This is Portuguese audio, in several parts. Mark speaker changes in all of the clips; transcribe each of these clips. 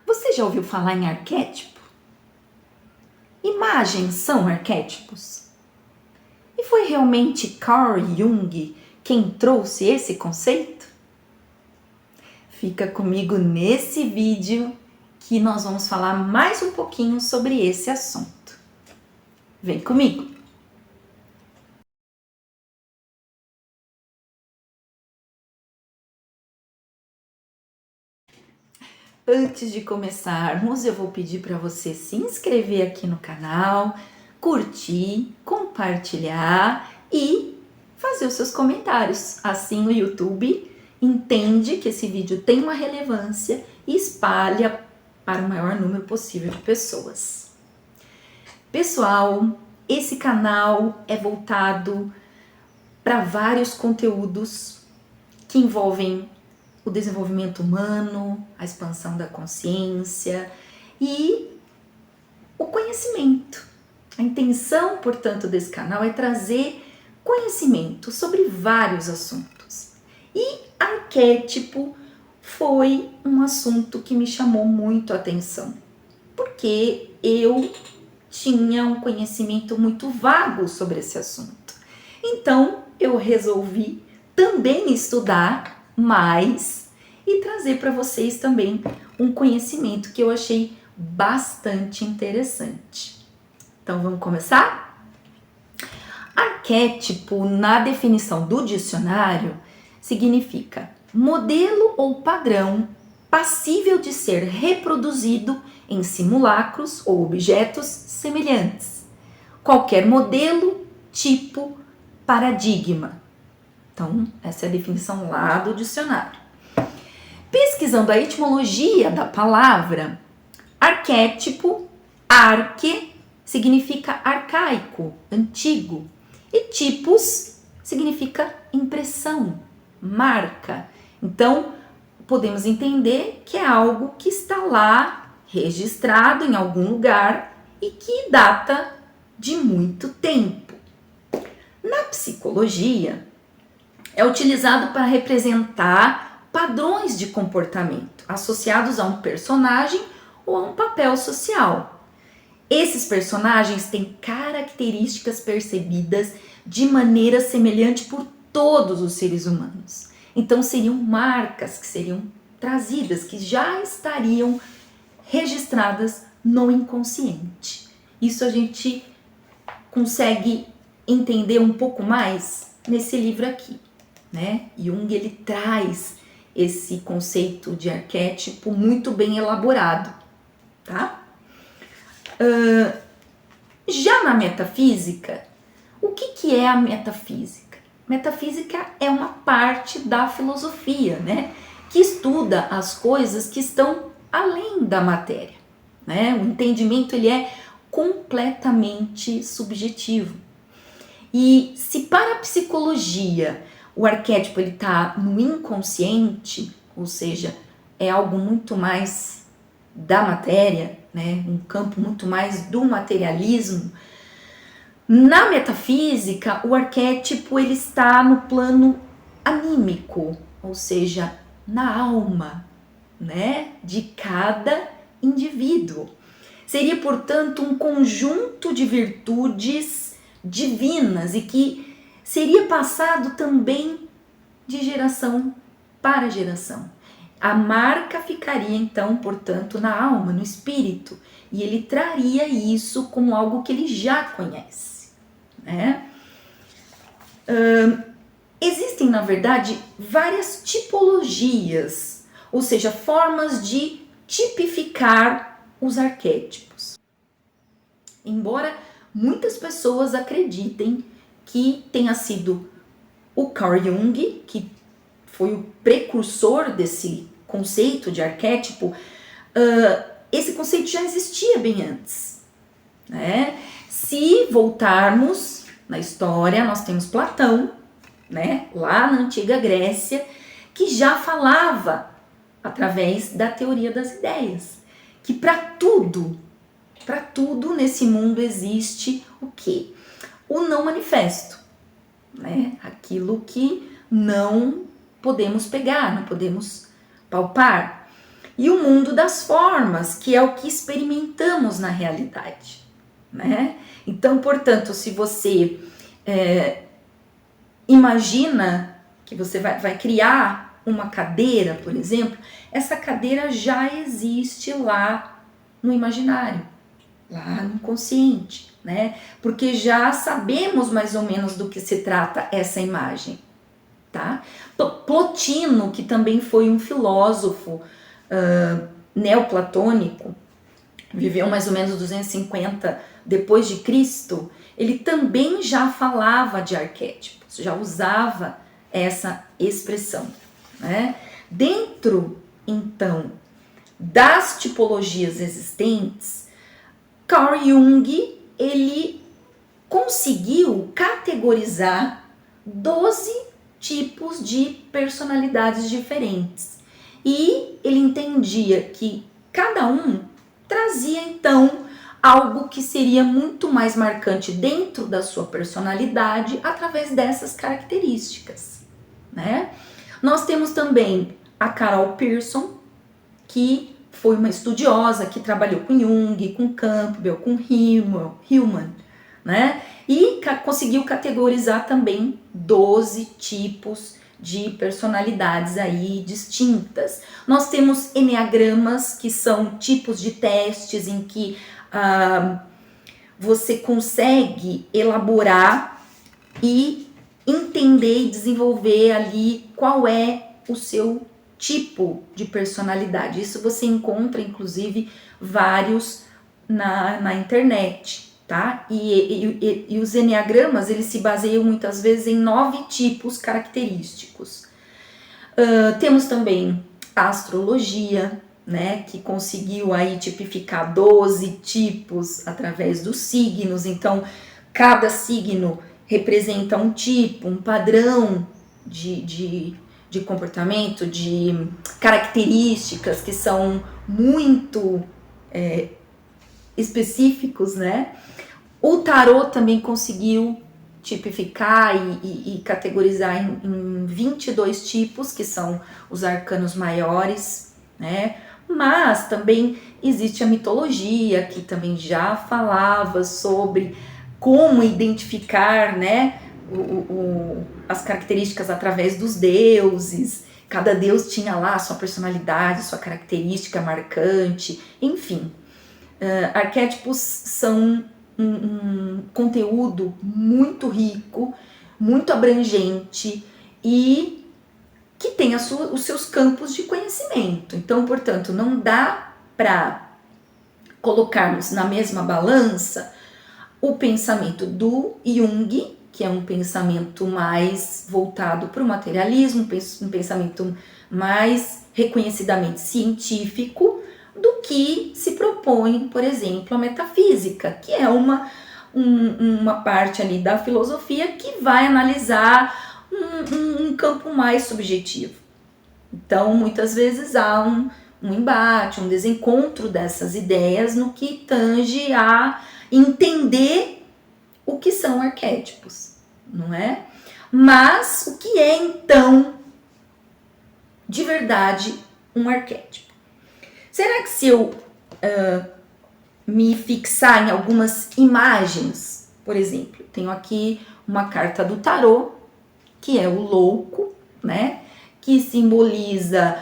Speaker 1: Você já ouviu falar em arquétipo? Imagens são arquétipos? E foi realmente Carl Jung quem trouxe esse conceito? Fica comigo nesse vídeo que nós vamos falar mais um pouquinho sobre esse assunto. Vem comigo! Antes de começarmos, eu vou pedir para você se inscrever aqui no canal, curtir, compartilhar e fazer os seus comentários. Assim o YouTube entende que esse vídeo tem uma relevância e espalha para o maior número possível de pessoas. Pessoal, esse canal é voltado para vários conteúdos que envolvem o desenvolvimento humano, a expansão da consciência e o conhecimento. A intenção, portanto, desse canal é trazer conhecimento sobre vários assuntos. E arquétipo foi um assunto que me chamou muito a atenção, porque eu tinha um conhecimento muito vago sobre esse assunto. Então, eu resolvi também estudar mais e trazer para vocês também um conhecimento que eu achei bastante interessante. Então vamos começar? Arquétipo, na definição do dicionário, significa modelo ou padrão passível de ser reproduzido em simulacros ou objetos semelhantes. Qualquer modelo, tipo, paradigma. Então, essa é a definição lá do dicionário. Pesquisando a etimologia da palavra, arquétipo, arque, significa arcaico, antigo, e tipos significa impressão, marca. Então, podemos entender que é algo que está lá, registrado em algum lugar e que data de muito tempo. Na psicologia, é utilizado para representar padrões de comportamento associados a um personagem ou a um papel social. Esses personagens têm características percebidas de maneira semelhante por todos os seres humanos. Então seriam marcas que seriam trazidas, que já estariam registradas no inconsciente. Isso a gente consegue entender um pouco mais nesse livro aqui. Jung ele traz esse conceito de arquétipo muito bem elaborado, tá? Já na metafísica, o que é a metafísica? Metafísica é uma parte da filosofia, que estuda as coisas que estão além da matéria, O entendimento ele é completamente subjetivo. E se para a psicologia o arquétipo ele está no inconsciente, ou seja, é algo muito mais da matéria, um campo muito mais do materialismo. Na metafísica, o arquétipo ele está no plano anímico, ou seja, na alma, de cada indivíduo. Seria, portanto, um conjunto de virtudes divinas e que seria passado também de geração para geração. A marca ficaria então, portanto, na alma, no espírito, e ele traria isso como algo que ele já conhece. Existem, na verdade, várias tipologias, ou seja, formas de tipificar os arquétipos. Embora muitas pessoas acreditem que tenha sido o Carl Jung, que foi o precursor desse conceito de arquétipo, esse conceito já existia bem antes. Se voltarmos na história, nós temos Platão, lá na antiga Grécia, que já falava através da teoria das ideias, que para tudo nesse mundo existe o quê? O não manifesto, aquilo que não podemos pegar, não podemos palpar. e o mundo das formas, que é o que experimentamos na realidade, né? Então, portanto, se você imagina que você vai criar uma cadeira, por exemplo, essa cadeira já existe lá no imaginário, lá no consciente, né? Porque já sabemos mais ou menos do que se trata essa imagem, tá? Plotino, que também foi um filósofo neoplatônico, viveu mais ou menos 250 depois de Cristo, ele também já falava de arquétipos, já usava essa expressão, né? Dentro, então, das tipologias existentes, Carl Jung, ele conseguiu categorizar 12 tipos de personalidades diferentes. E ele entendia que cada um trazia, então, algo que seria muito mais marcante dentro da sua personalidade através dessas características, né? Nós temos também a Carol Pearson, que foi uma estudiosa que trabalhou com Jung, com Campbell, com Hillman, né? E conseguiu categorizar também 12 tipos de personalidades aí distintas. Nós temos enneagramas, que são tipos de testes em que você consegue elaborar e entender e desenvolver ali qual é o seu tipo de personalidade. Isso você encontra, inclusive, vários na internet, tá? E os enneagramas, eles se baseiam muitas vezes em 9 tipos característicos. Temos também a astrologia, né, que conseguiu aí tipificar 12 tipos através dos signos. Então, cada signo representa um tipo, um padrão de comportamento, de características que são muito específicos, né? O tarô também conseguiu tipificar e categorizar em 22 tipos, que são os arcanos maiores, né? Mas também existe a mitologia, que também já falava sobre como identificar, né, as características através dos deuses. Cada deus tinha lá a sua personalidade, sua característica marcante, enfim. Arquétipos são um conteúdo muito rico, muito abrangente e que tem os seus campos de conhecimento. Então, portanto, não dá para colocarmos na mesma balança o pensamento do Jung, que é um pensamento mais voltado para o materialismo, um pensamento mais reconhecidamente científico, do que se propõe, por exemplo, a metafísica, que é uma parte ali da filosofia que vai analisar um campo mais subjetivo. Então, muitas vezes há um embate, um desencontro dessas ideias no que tange a entender o que são arquétipos, não é? Mas o que é, então, de verdade, um arquétipo? Será que se eu me fixar em algumas imagens, por exemplo, tenho aqui uma carta do tarô, que é o louco, né? Que simboliza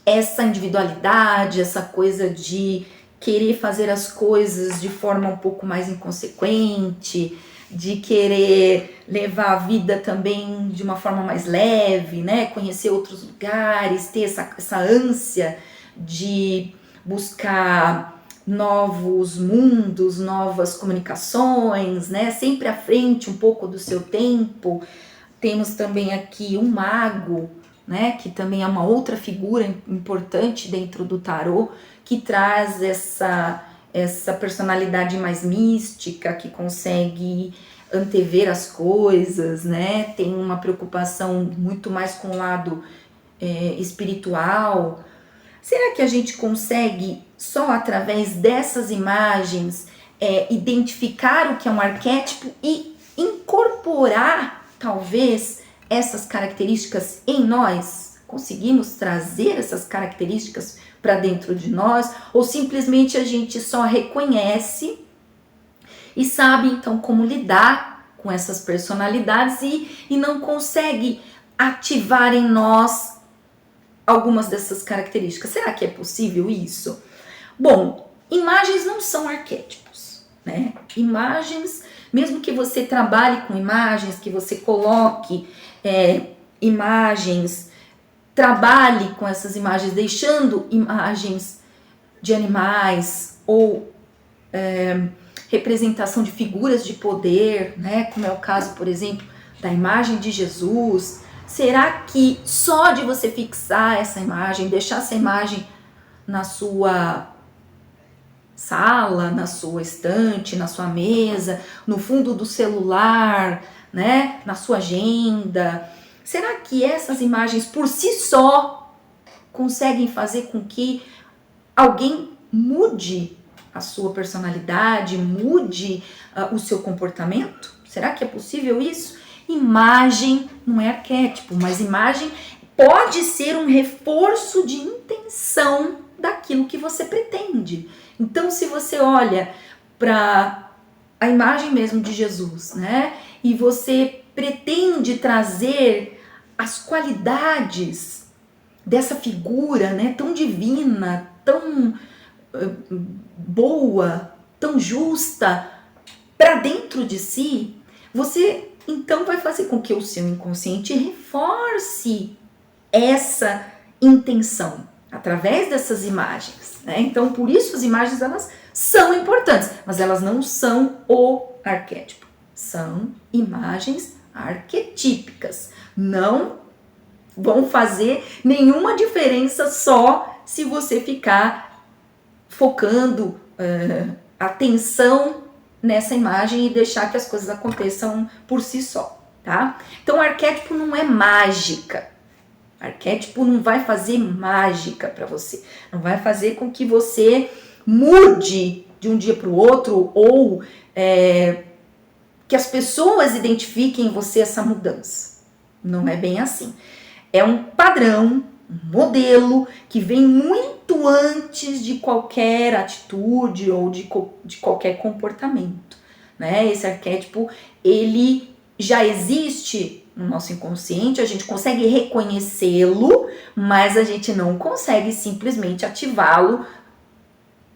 Speaker 1: essa individualidade, essa coisa de querer fazer as coisas de forma um pouco mais inconsequente, de querer levar a vida também de uma forma mais leve, né? Conhecer outros lugares, ter essa ânsia de buscar novos mundos, novas comunicações, né? Sempre à frente um pouco do seu tempo. Temos também aqui um mago, né? Que também é uma outra figura importante dentro do tarô, que traz essa personalidade mais mística, que consegue antever as coisas, né? Tem uma preocupação muito mais com o lado espiritual. Será que a gente consegue, só através dessas imagens, identificar o que é um arquétipo e incorporar, talvez, essas características em nós? Conseguimos trazer essas características para dentro de nós? Ou simplesmente a gente só reconhece e sabe então como lidar com essas personalidades e não consegue ativar em nós algumas dessas características? Será que é possível isso? Bom, imagens não são arquétipos, né? Imagens, mesmo que você trabalhe com imagens, que você coloque imagens, trabalhe com essas imagens, deixando imagens de animais ou representação de figuras de poder, né? Como é o caso, por exemplo, da imagem de Jesus. Será que só de você fixar essa imagem, deixar essa imagem na sua sala, na sua estante, na sua mesa, no fundo do celular, né, na sua agenda, será que essas imagens por si só conseguem fazer com que alguém mude a sua personalidade, mude o seu comportamento? Será que é possível isso? Imagem não é arquétipo, mas imagem pode ser um reforço de intenção daquilo que você pretende. Então, se você olha para a imagem mesmo de Jesus, né, e você pretende trazer as qualidades dessa figura, né, tão divina, tão boa, tão justa, para dentro de si, você então vai fazer com que o seu inconsciente reforce essa intenção através dessas imagens, né? Então, por isso as imagens elas são importantes, mas elas não são o arquétipo. São imagens arquetípicas. Não vão fazer nenhuma diferença só se você ficar focando atenção nessa imagem e deixar que as coisas aconteçam por si só, tá? Então, o arquétipo não é mágica. Arquétipo não vai fazer mágica para você, não vai fazer com que você mude de um dia para o outro ou que as pessoas identifiquem em você essa mudança. Não é bem assim. É um padrão, um modelo que vem muito antes de qualquer atitude ou de qualquer comportamento, né? Esse arquétipo, ele já existe no nosso inconsciente, a gente consegue reconhecê-lo, mas a gente não consegue simplesmente ativá-lo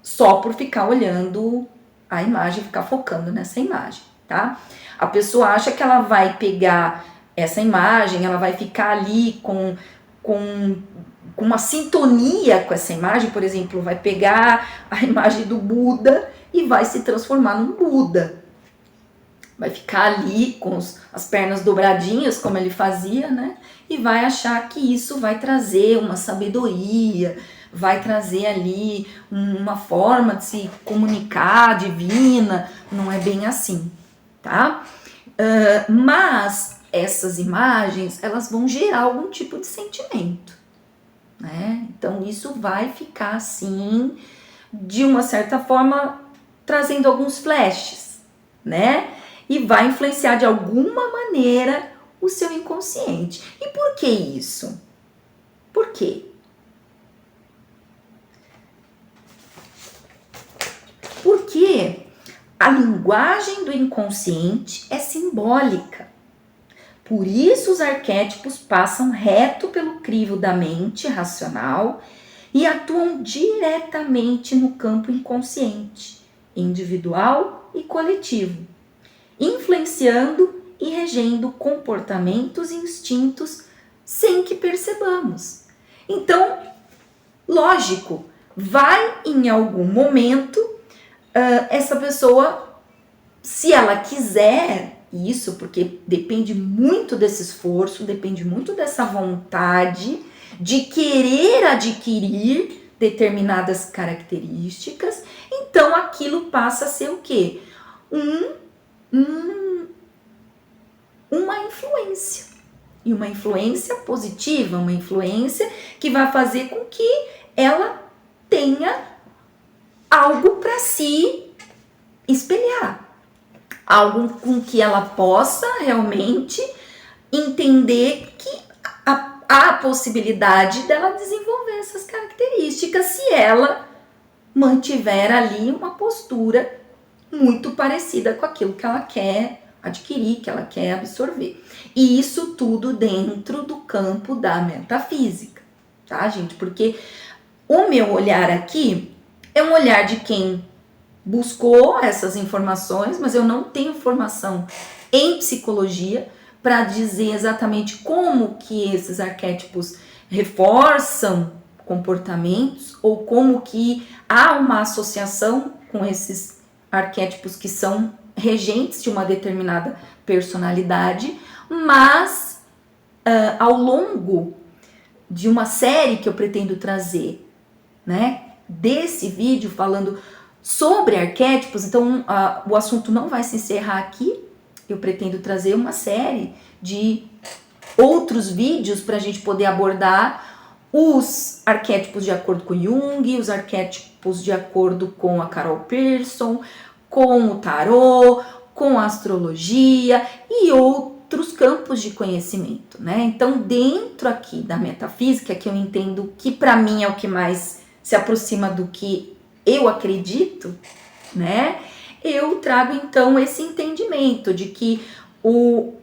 Speaker 1: só por ficar olhando a imagem, ficar focando nessa imagem, tá? A pessoa acha que ela vai pegar essa imagem, ela vai ficar ali com uma sintonia com essa imagem, por exemplo, vai pegar a imagem do Buda e vai se transformar num Buda. Vai ficar ali com as pernas dobradinhas, como ele fazia, né? E vai achar que isso vai trazer uma sabedoria, vai trazer ali uma forma de se comunicar divina. Não é bem assim, tá? Mas essas imagens, elas vão gerar algum tipo de sentimento, né? Então, isso vai ficar assim, de uma certa forma, trazendo alguns flashes, né? E vai influenciar de alguma maneira o seu inconsciente. E por que isso? Por quê? Porque a linguagem do inconsciente é simbólica. Por isso os arquétipos passam reto pelo crivo da mente racional e atuam diretamente no campo inconsciente, individual e coletivo, influenciando e regendo comportamentos e instintos sem que percebamos. Então, lógico, vai em algum momento essa pessoa, se ela quiser isso, porque depende muito desse esforço, depende muito dessa vontade de querer adquirir determinadas características, então aquilo passa a ser o quê? Uma influência. E uma influência positiva, uma influência que vai fazer com que ela tenha algo para se espelhar. Algo com que ela possa realmente entender que há a possibilidade dela desenvolver essas características se ela mantiver ali uma postura muito parecida com aquilo que ela quer adquirir, que ela quer absorver. E isso tudo dentro do campo da metafísica, tá, gente? Porque o meu olhar aqui é um olhar de quem buscou essas informações, mas eu não tenho formação em psicologia para dizer exatamente como que esses arquétipos reforçam comportamentos ou como que há uma associação com esses arquétipos que são regentes de uma determinada personalidade, mas ao longo de uma série que eu pretendo trazer, né, desse vídeo falando sobre arquétipos, então o assunto não vai se encerrar aqui, eu pretendo trazer uma série de outros vídeos para a gente poder abordar os arquétipos de acordo com Jung, os arquétipos de acordo com a Carol Pearson, com o tarô, com a astrologia e outros campos de conhecimento, né? Então, dentro aqui da metafísica, que eu entendo que para mim é o que mais se aproxima do que eu acredito, né? Eu trago então esse entendimento de que o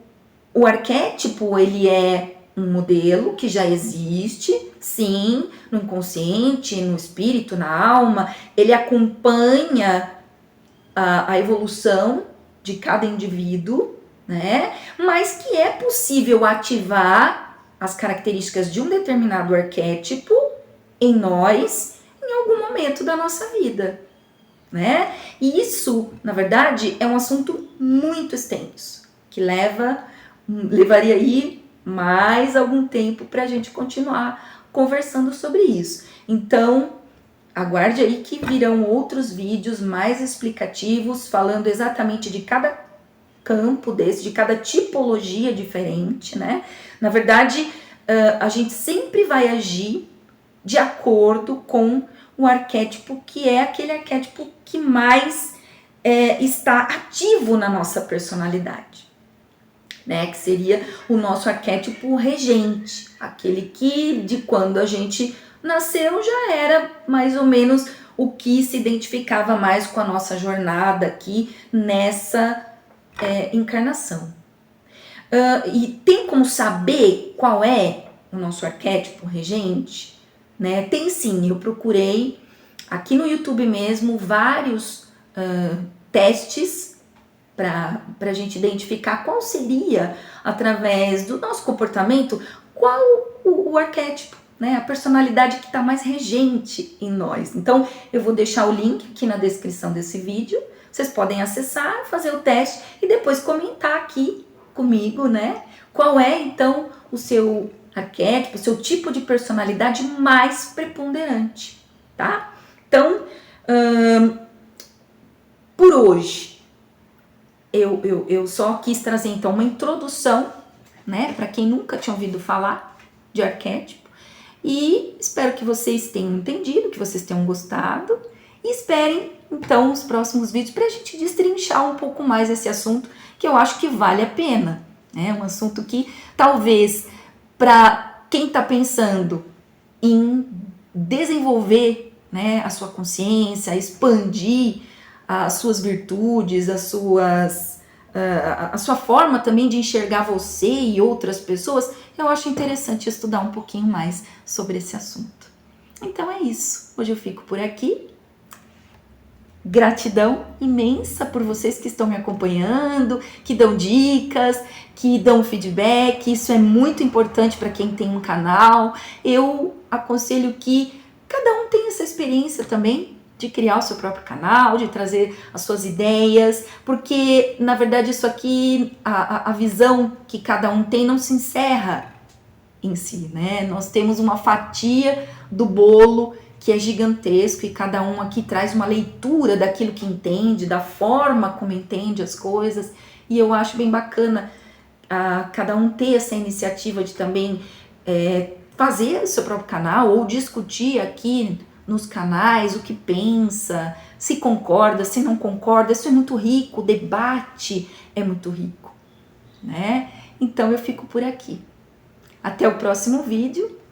Speaker 1: arquétipo, ele é um modelo que já existe, sim, no inconsciente, no espírito, na alma, ele acompanha a evolução de cada indivíduo, né? Mas que é possível ativar as características de um determinado arquétipo em nós em algum momento da nossa vida, né? E isso, na verdade, é um assunto muito extenso, que levaria aí mais algum tempo para a gente continuar conversando sobre isso. Então, aguarde aí que virão outros vídeos mais explicativos, falando exatamente de cada campo desse, de cada tipologia diferente, né? Na verdade, a gente sempre vai agir de acordo com o arquétipo que é aquele arquétipo que mais está ativo na nossa personalidade, né? Que seria o nosso arquétipo regente, aquele que de quando a gente nasceu já era mais ou menos o que se identificava mais com a nossa jornada aqui nessa encarnação. E tem como saber qual é o nosso arquétipo regente? Né? Tem sim, eu procurei aqui no YouTube mesmo vários testes para a gente identificar qual seria, através do nosso comportamento, qual o arquétipo, né? A personalidade que está mais regente em nós. Então, eu vou deixar o link aqui na descrição desse vídeo, vocês podem acessar, fazer o teste e depois comentar aqui comigo, né? Qual é, então, o seu arquétipo, o seu tipo de personalidade mais preponderante, tá? Então, por hoje, eu só quis trazer, então, uma introdução, né? Para quem nunca tinha ouvido falar de arquétipo. E espero que vocês tenham entendido, que vocês tenham gostado. E esperem, então, os próximos vídeos para a gente destrinchar um pouco mais esse assunto, que eu acho que vale a pena. É um assunto que, talvez, para quem está pensando em desenvolver, né, a sua consciência, expandir as suas virtudes, a sua forma também de enxergar você e outras pessoas, eu acho interessante estudar um pouquinho mais sobre esse assunto. Então é isso. Hoje eu fico por aqui. Gratidão imensa por vocês que estão me acompanhando, que dão dicas, que dão feedback. Isso é muito importante para quem tem um canal. Eu aconselho que cada um tenha essa experiência também de criar o seu próprio canal, de trazer as suas ideias, porque na verdade isso aqui, a visão que cada um tem não se encerra em si, né? Nós temos uma fatia do bolo que é gigantesco e cada um aqui traz uma leitura daquilo que entende, da forma como entende as coisas, e eu acho bem bacana cada um ter essa iniciativa de também fazer o seu próprio canal ou discutir aqui nos canais o que pensa, se concorda, se não concorda. Isso é muito rico, o debate é muito rico, né? Então eu fico por aqui. Até o próximo vídeo.